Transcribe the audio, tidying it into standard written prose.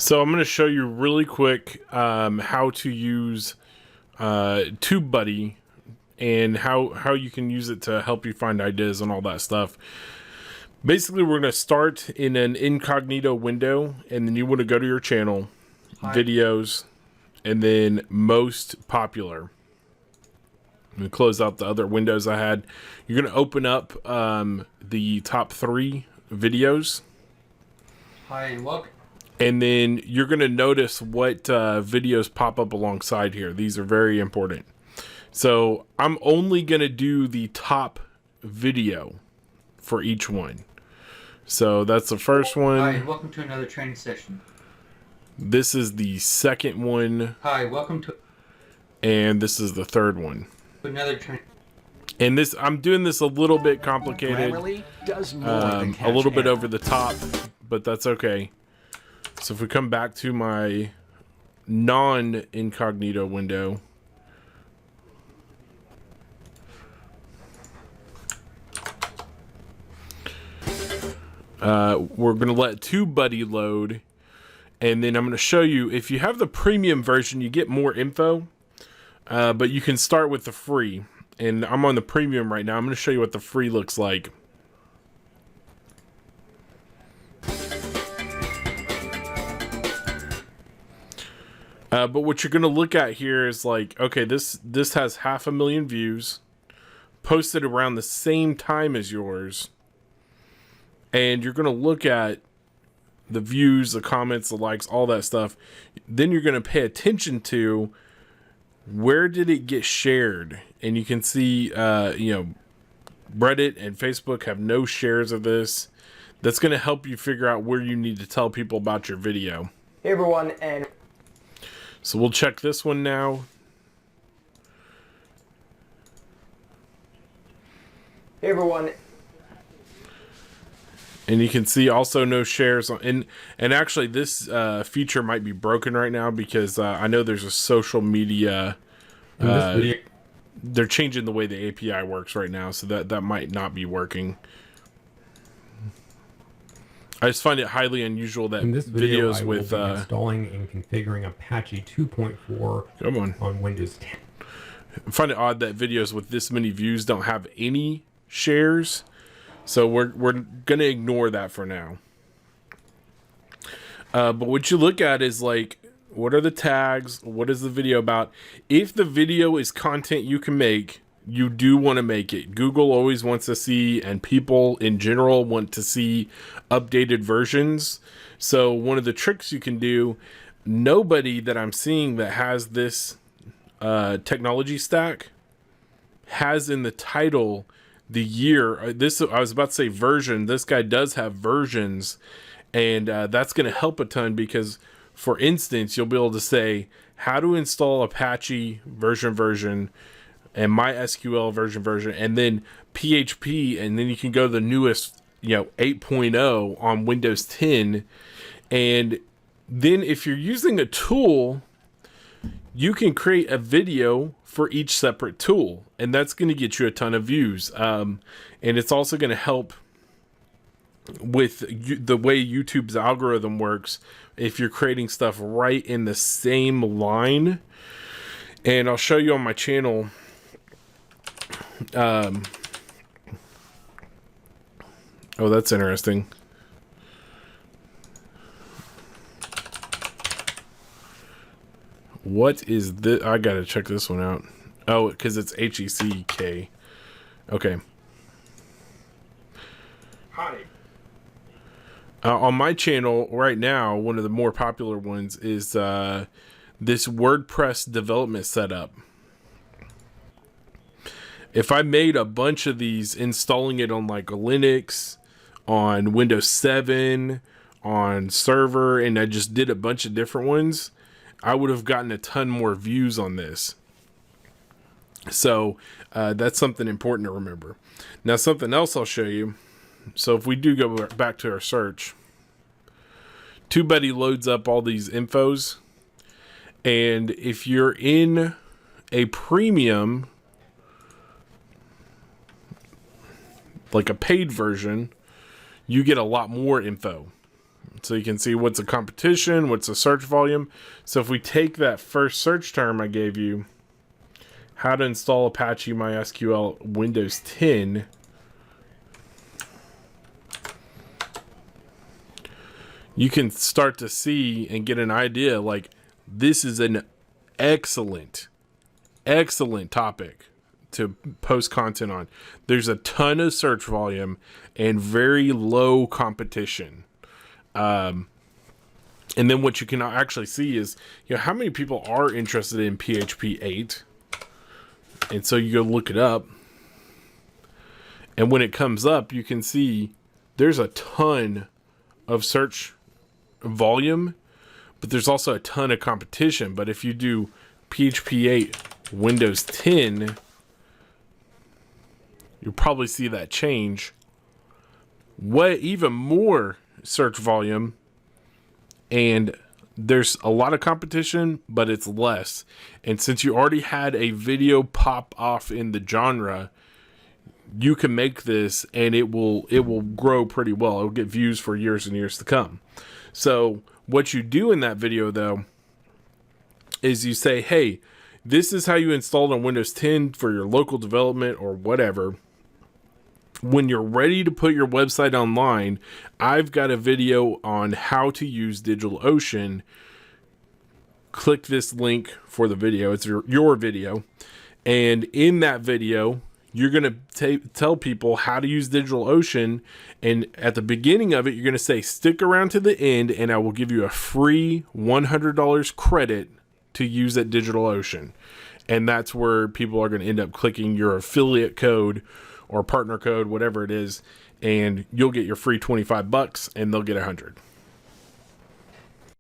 So I'm going to show you really quick how to use TubeBuddy and how you can use it to help you find ideas and all that stuff. Basically, we're going to start in an incognito window, and then you want to go to your channel, videos, and then most popular. I'm going to close out the other windows I had. You're going to open up the top 3 videos. Hi, and welcome. And then you're going to notice what videos pop up alongside here. These are very important. So I'm only going to do the top video for each one. So that's the first one. Hi, and welcome to another training session. This is the second one. Hi, welcome to... And this is the third one. Another training. And this, I'm doing this a little bit complicated. A little bit over the top, but that's okay. So if we come back to my non-incognito window, we're going to let TubeBuddy load, and then I'm going to show you, if you have the premium version, you get more info, but you can start with the free, and I'm on the premium right now. I'm going to show you what the free looks like. But what you're going to look at here is like, okay, this has 500,000 views, posted around the same time as yours. And you're going to look at the views, the comments, the likes, all that stuff. Then you're going to pay attention to where did it get shared. And you can see, Reddit and Facebook have no shares of this. That's going to help you figure out where you need to tell people about your video. Hey everyone, and so we'll check this one now. hey everyone. And you can see also no shares on, and actually this feature might be broken right now because I know there's a social media. They're changing the way the API works right now, so that might not be working. I just find it highly unusual that in this video, videos I with will be installing and configuring Apache 2.4 on Windows 10. I find it odd that videos with this many views don't have any shares, so we're gonna ignore that for now. But what you look at is like, what are the tags? What is the video about? If the video is content you can make, you do want to make it. Google always wants to see, and people in general want to see updated versions. So one of the tricks you can do, nobody that I'm seeing that has this technology stack has in the title the year. This, I was about to say version. This guy does have versions, and that's going to help a ton because, for instance, you'll be able to say how to install Apache version, and MySQL version, and then PHP, and then you can go to the newest, 8.0 on Windows 10. And then if you're using a tool, you can create a video for each separate tool, and that's going to get you a ton of views. And it's also going to help with the way YouTube's algorithm works if you're creating stuff right in the same line. And I'll show you on my channel. Oh, that's interesting. What is this? I gotta check this one out. Oh, because it's HECK. Okay. Hi. On my channel right now, one of the more popular ones is this WordPress development setup. If I made a bunch of these, installing it on like Linux, on Windows 7, on server, and I just did a bunch of different ones, I would have gotten a ton more views on this. So that's something important to remember. Now, something else I'll show you. So if we do go back to our search, TubeBuddy loads up all these infos. And if you're in a premium, like a paid version, you get a lot more info. So you can see what's a competition, what's a search volume. So if we take that first search term I gave you, how to install Apache MySQL Windows 10, you can start to see and get an idea, like, this is an excellent topic to post content on. There's a ton of search volume and very low competition. And then what you can actually see is, how many people are interested in PHP 8. And so you go look it up. And when it comes up, you can see there's a ton of search volume, but there's also a ton of competition. But if you do PHP 8 Windows 10, you'll probably see that change. What even more search volume, and there's a lot of competition, but it's less. And since you already had a video pop off in the genre, you can make this and it will grow pretty well. It'll get views for years and years to come. So what you do in that video, though, is you say, hey, this is how you install it on Windows 10 for your local development or whatever. When you're ready to put your website online, I've got a video on how to use DigitalOcean. Click this link for the video. It's your video. And in that video, you're going to tell people how to use DigitalOcean. And at the beginning of it, you're going to say, stick around to the end, and I will give you a free $100 credit to use at DigitalOcean. And that's where people are going to end up clicking your affiliate code or partner code, whatever it is, and you'll get your free $25 and they'll get $100.